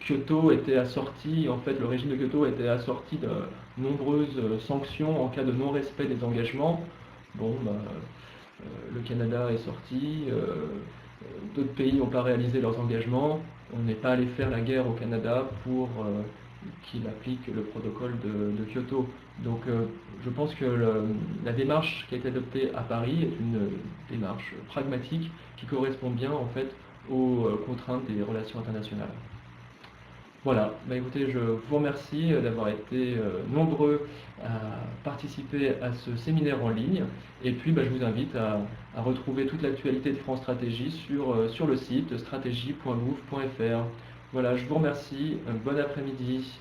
Kyoto était assorti, en fait, le régime de Kyoto était assorti de nombreuses sanctions en cas de non-respect des engagements. Bon, le Canada est sorti, d'autres pays n'ont pas réalisé leurs engagements. On n'est pas allé faire la guerre au Canada pour qu'il applique le protocole de Kyoto. Donc je pense que la démarche qui a été adoptée à Paris est une démarche pragmatique qui correspond bien en fait aux contraintes des relations internationales. Voilà, écoutez, je vous remercie d'avoir été nombreux à participer à ce séminaire en ligne. Et puis, je vous invite à retrouver toute l'actualité de France Stratégie sur le site stratégie.gouv.fr. Voilà, je vous remercie. Bon après-midi.